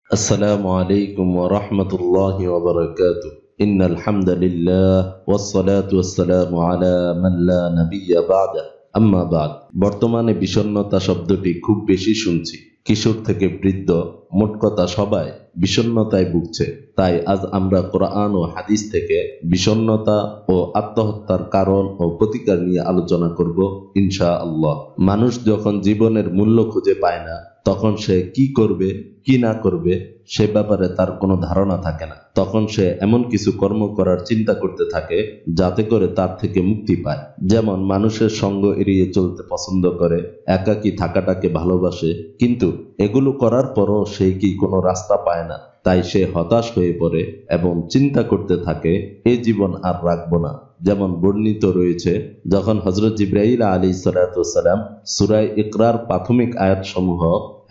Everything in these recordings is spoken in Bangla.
السلام عليكم ورحمة الله وبركاته إن الحمد لله والصلاة والسلام على من لا نبي بعده أما بعد বর্তমানে বিষণ্ণতা শব্দটি খুব বেশি শুনছি। কিশোর থেকে বৃদ্ধ মোট কথা সবাই বিষণ্ণতায় ভুগছে। তাই আজ আমরা কোরআন ও হাদিস থেকে বিষণ্ণতা ও আত্মহত্যার কারণ ও প্রতিকার নিয়ে আলোচনা করব ইনশাআল্লাহ। মানুষ যখন জীবনের মূল্য খুঁজে পায় না, তখন সে কি করবে কি না করবে সে ব্যাপারে তার কোনো ধারণা থাকে না। তখন সে এমন কিছু কর্ম করার চিন্তা করতে থাকে যাতে করে তার থেকে মুক্তি পায়। যেমন মানুষের সঙ্গ এড়িয়ে চলতে পছন্দ করে, একাকী থাকাটাকে ভালোবাসে, কিন্তু এগুলো করার পরও সে কি কোনো রাস্তা পায় না। তাই সে হতাশ হয়ে পড়ে এবং চিন্তা করতে থাকে এই জীবন আর রাখবো না। যেমন বর্ণিত রয়েছে, যখন হযরত জিবরাইল আলাইহিস সালাম সূরা ইকরার প্রাথমিক আয়াতসমূহ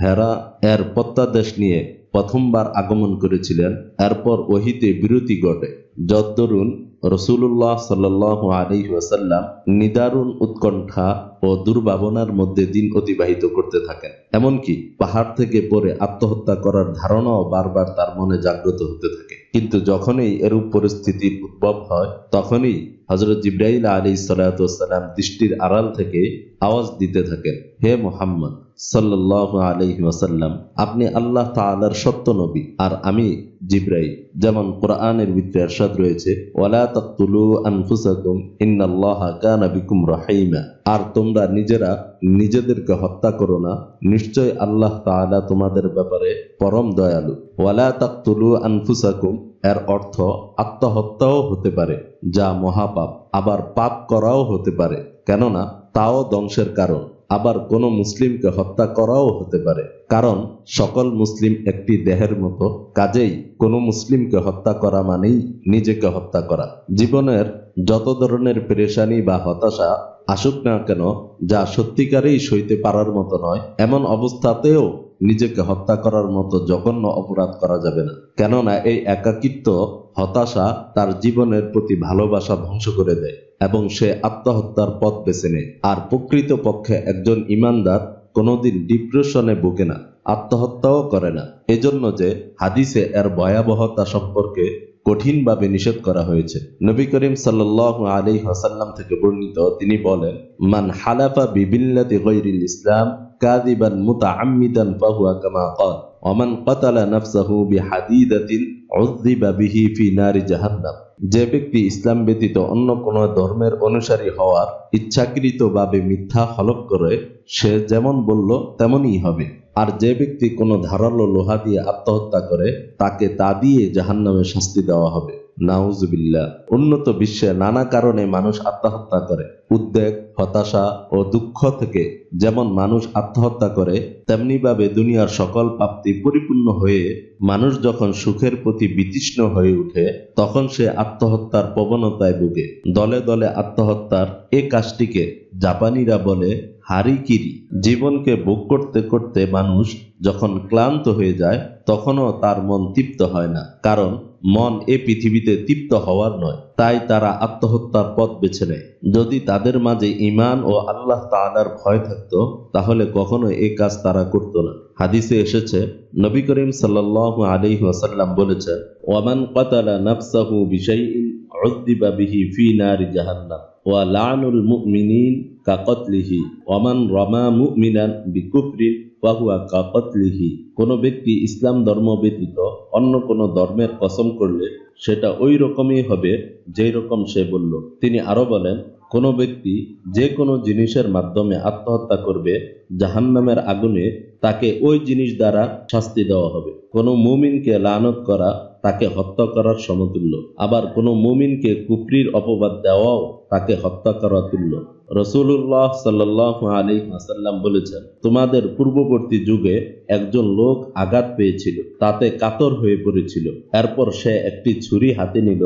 হেরা এর প্রত্যাদেশ নিয়ে প্রথমবার আগমন করেছিলেন, এরপর ওহীতে বিরতি ঘটে। যদ্দরুন রাসূলুল্লাহ সাল্লাল্লাহু আলাইহি ওয়াসাল্লাম নিদারুণ উৎকণ্ঠা ও দুর্ভাবনার মধ্যে দিন অতিবাহিত করতে থাকেন। এমনকি পাহাড় থেকে পড়ে আত্মহত্যা করার ধারণাও বারবার তার মনে জাগ্রত হতে থাকে। কিন্তু যখনই এরূপ পরিস্থিতির উদ্ভব হয়, তখনই হযরত জিবরাইল আলাইহিস সালাম দৃষ্টির আড়াল থেকে আওয়াজ দিতে থাকেন, হে মুহাম্মদ সাল্লাল্লাহু আলাইহি ওয়াসাল্লাম, আপনি আল্লাহ তাআলার সত্য নবী আর আমি জিবরাইল। যেমন কোরআনের ভিতরে ইরশাদ রয়েছে, ওয়ালা তাকতুলু আনফুসাকুম ইন্নাল্লাহা কানা বিকুম রাহিমা, আর তোমরা নিজেরা নিজেদেরকে হত্যা করো না, নিশ্চয় আল্লাহ তাআলা তোমাদের ব্যাপারে পরম দয়ালু। ওয়ালা তাকতুলু আনফুসাকুম এর অর্থ আত্মহত্যাও হতে পারে, যা মহাপাপ, আবার পাপ করাও হতে পারে, কেননা তাও ধ্বংসের কারণ। আবার কোনো মুসলিমকে হত্যা করাও হতে পারে, কারণ সকল মুসলিম একটি দেহের মতো। কাজেই কোনো মুসলিমকে হত্যা করা মানেই নিজেকে হত্যা করা। জীবনের যত ধরনের পেরেশানি বা হতাশা আসুক না কেন, যা সত্যিকারেই সইতে পারার মতো নয়, এমন অবস্থাতেও নিজেকে হত্যা করার মতো জঘন্য অপরাধ করা যাবে না। কেননা এই একাকিত্ব, হতাশা তার জীবনের প্রতি ভালোবাসা ধ্বংস করে দেয় এবং সে আত্মহত্যার পথ বেছে নেয়। আর প্রকৃত পক্ষে একজন ঈমানদার কোনোদিন ডিপ্রেশনে ভোগে না, আত্মহত্যাও করে না। এজন্য যে হাদিসে এর ভয়াবহতা সম্পর্কে কঠিনভাবে নিষেধ করা হয়েছে। নবী করিম সাল্লাল্লাহু আলাইহি ওয়াসাল্লাম থেকে বর্ণিত, তিনি বলেন, মান হালাফা বিবিল্লাতি গায়রিল ইসলাম কাযিবান মুতাআম্মিদান ফাহুয়া কামা ক্বাল ওয়া মান ক্বাতালা নাফসাহু বিহাদিদাতিন উযযিবা বিহি ফি নারি জাহান্নাম। যে ব্যক্তি ইসলাম ব্যতীত অন্য কোনো ধর্মের অনুসারী হওয়ার ইচ্ছাকৃতভাবে মিথ্যা হলফ করে, সে যেমন বলল তেমনই হবে। আর যে ব্যক্তি কোনো ধারালো লোহা দিয়ে আত্মহত্যা করে, তাকে তা দিয়ে জাহান্নামে শাস্তি দেওয়া হবে। নাউজুবিল্লাহ। উন্নত বিশ্বে নানা কারণে মানুষ আত্মহত্যা করে। উদ্বেগ, হতাশা ও দুঃখ থেকে যেমন মানুষ আত্মহত্যা করে, তেমনি ভাবে দুনিয়ার সকল প্রাপ্তি পরিপূর্ণ হয়ে মানুষ যখন সুখের প্রতি বিতৃষ্ণ হয়ে ওঠে, তখন সে আত্মহত্যার প্রবণতায় ভোগে। দলে দলে আত্মহত্যার এই কাজটিকে জাপানিরা বলে হারিকিরি। জীবনকে ভোগ করতে করতে মানুষ যখন ক্লান্ত হয়ে যায়, তখনও তার মন তৃপ্ত হয় না, কারণ মন এ পৃথিবীতে তৃপ্ত হওয়ার নয়। তাই তারা আত্মহত্যার পথ বেছে নেয়। যদি তাদের মাঝে ঈমান ও আল্লাহ তাআলার ভয় থাকতো, তাহলে কখনো এই কাজ তারা করত না। হাদিসে এসেছে, নবী করিম সাল্লাল্লাহু আলাইহি ওয়াসাল্লাম বলেছেন, ওয়ামান ক্বাতালা নাফসাহু বিশাইইন উযযিবা বিহি ফি নারি জাহান্নাম ওয়া লা'নুল মুমিনিন কাকতলিহি ওয়ামান রামা মুমিনান বিকুফরিন ফাহুয়া কাকতলিহি। কোনো ব্যক্তি ইসলাম ধর্ম ব্যতীত অন্য কোনো ধর্মের কসম করলে সেটা ওই রকমই হবে যেই রকম সে বলল। তিনি আরো বলেন, কোনো ব্যক্তি যে কোনো জিনিসের মাধ্যমে আত্মহত্যা করবে, জাহান্নামের আগুনে তাকে ওই জিনিস দ্বারা শাস্তি দেওয়া হবে। কোনো মুমিনকে লানত করা তাকে হত্যা করার সমতুল্য, আবার কোনো মুমিনকে কুফরির অপবাদ দেওয়াও তাকে হত্যা করা তুল্য। রাসূলুল্লাহ সাল্লাল্লাহু আলাইহি ওয়াসাল্লাম বলেছেন, তোমাদের পূর্ববর্তী যুগে একজন লোক আঘাত পেয়েছিল, তাতে কাতর হয়ে পড়েছিল। এরপর সে একটি ছুরি হাতে নিল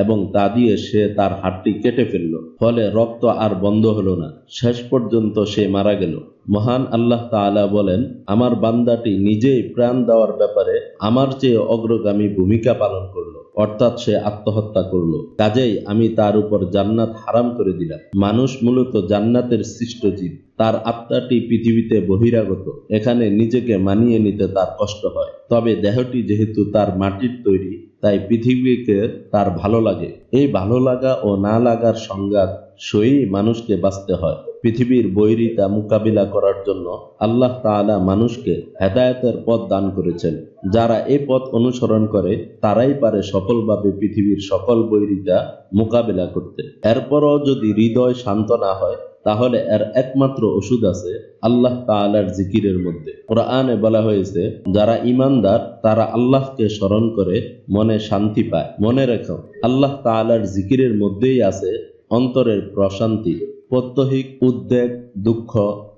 এবং তা দিয়ে সে তার হাতটি কেটে ফেলল। ফলে রক্ত আর বন্ধ হলো না, শেষ পর্যন্ত সে মারা গেল। মহান আল্লাহ তাআলা বলেন, আমার বান্দাটি নিজেই প্রাণ দেওয়ার ব্যাপারে আমার চেয়ে অগ্রগামী ভূমিকা পালন করলো, অর্থাৎ সে আত্মহত্যা করল। কাজেই আমি তার উপর জান্নাত হারাম করে দিলাম। মানুষ মূলত জান্নাতের সৃষ্ট জীব। তার আত্মাটি পৃথিবীতে বহিরাগত। এখানে নিজেকে মানিয়ে নিতে তার কষ্ট হয়। তবে দেহটি যেহেতু তার মাটির তৈরি, তাই পৃথিবীকে তার ভালো লাগে। এই ভালো লাগা ও না লাগার সংঘাত সয়েই মানুষকে বাঁচতে হয়। পৃথিবীর বৈরিতা মোকাবিলা করার জন্য আল্লাহ তাআলা মানুষকে হেদায়েতের পথ দান করেছেন। যারা এই পথ অনুসরণ করে তারাই পারে সফলভাবে পৃথিবীর সকল বৈরিতা মোকাবিলা করতে। এরপরও যদি হৃদয় শান্ত না হয়, তাহলে এর একমাত্র ওষুধ আছে আল্লাহ তাআলার জিকিরের মধ্যে। কোরআনে বলা হয়েছে, যারা ঈমানদার তারা আল্লাহকে স্মরণ করে মনে শান্তি পায়। মনে রেখো, আল্লাহ তাআলার জিকিরের মধ্যেই আছে অন্তরের প্রশান্তি। প্রত্যহিক উদ্বেগ, দুঃখ,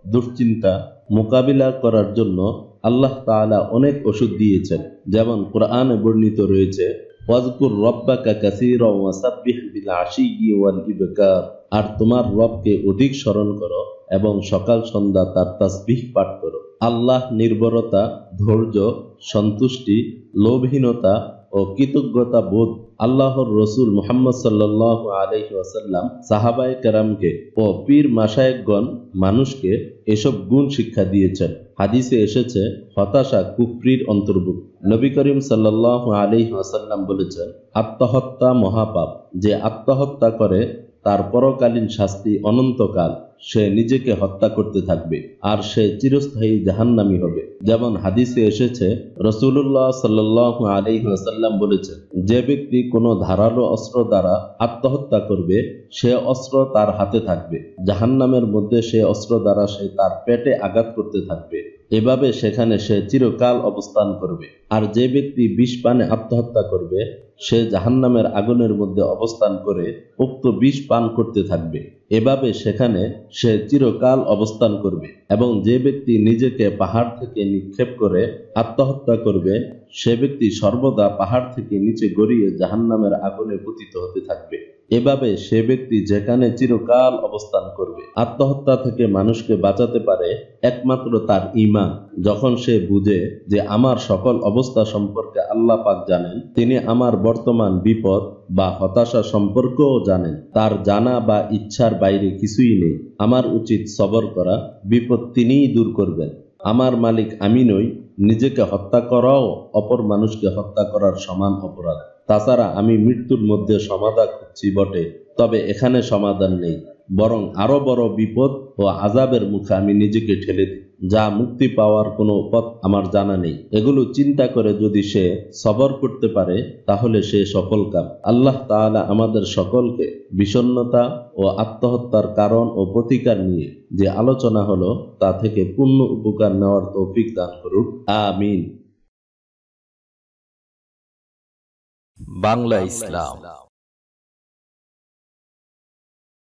দুশ্চিন্তা মোকাবিলা করার জন্য আল্লাহ তাআলা অনেক ওষুধ দিয়েছেন। যেমন কোরআনে বর্ণিত রয়েছে, ওয়াজকুর রব্বাকা কাসীরা ওয়া সাব্বিহ বিল আশিয়্যি ওয়াল ইবকার। আর তোমার রবকে অধিক স্মরণ করো এবং সকাল সন্ধ্যা তার তাসবিহ পাঠ করো। আল্লাহ নির্ভরতা, ধৈর্য, সন্তুষ্টি, লোভহীনতা ও কৃতজ্ঞতা বোধ। আল্লাহর রসুল মুহাম্মদ সাল্লাল্লাহু আলাইহি ওয়াসাল্লাম সাহাবায়ে কেরামকে ও পীর মাশায়েখগণ মানুষকে এসব গুণ শিক্ষা দিয়েছেন। হাদিসে এসেছে, হতাশা কুফরির অন্তর্ভুক্ত। নবী করিম সাল্লাল্লাহু আলাইহি ওয়াসাল্লাম বলেছেন, আত্মহত্যা মহাপাপ। যে আত্মহত্যা করে তার পরকালীন শাস্তি অনন্তকাল। সে নিজেকে হত্যা করতে থাকবে আর সে চিরস্থায়ী জাহান্নামী হবে। যেমন হাদিসে এসেছে, রাসূলুল্লাহ সাল্লাল্লাহু আলাইহি ওয়াসাল্লাম বলেছেন, যে ব্যক্তি কোনো ধারালো অস্ত্র দ্বারা আত্মহত্যা করবে, সে অস্ত্র তার হাতে থাকবে। জাহান্নামের মধ্যে সে অস্ত্র দ্বারা সে তার পেটে আঘাত করতে থাকবে। এভাবে সেখানে সে চিরকাল অবস্থান করবে। আর যে ব্যক্তি বিষ পানে আত্মহত্যা করবে, সে জাহান্নামের আগুনের মধ্যে অবস্থান করে উক্ত বিষ পান করতে থাকবে। এভাবে সেখানে সে চিরকাল অবস্থান করবে। এবং যে ব্যক্তি নিজেকে পাহাড় থেকে নিক্ষেপ করে আত্মহত্যা করবে, সে ব্যক্তি সর্বদা পাহাড় থেকে নিচে গড়িয়ে জাহান্নামের আগুনে পতিত হতে থাকবে। এভাবে সে ব্যক্তি যেখানে চিরকাল অবস্থান করবে। আত্মহত্যা থেকে মানুষকে বাঁচাতে পারে একমাত্র তার ঈমান। যখন সে বুঝে যে আমার সকল অবস্থা সম্পর্কে আল্লাহ পাক জানেন, তিনি আমার বর্তমান বিপদ বা হতাশা সম্পর্কেও জানেন, তার জানা বা ইচ্ছার বাইরে কিছুই নেই। আমার উচিত সবর করা, বিপদ তিনিই দূর করবেন। আমার মালিক আমি নই। নিজেকে হত্যা করাও অপর মানুষকে হত্যা করার সমান অপরাধ। তাছাড়া আমি মৃত্যুর মধ্যে সমাধা খুঁজছি বটে, তবে এখানে সমাধান নেই, বরং আরো বড় বিপদ ও আযাবের মুখে আমি নিজেকে ঠেলে দিই, যা মুক্তি পাওয়ার কোনো পথ আমার জানা নেই। এগুলো চিন্তা করে যদি সে সবর করতে পারে, তাহলে সে সফলকাম। আল্লাহ তাআলা আমাদের সকলকে বিষণ্ণতা ও আত্মহত্যার কারণ ও প্রতিকার নিয়ে যে আলোচনা হলো, তা থেকে পূর্ণ উপকার নেওয়ার তৌফিক দান করুক। আমিন। বাংলা ইসলাম।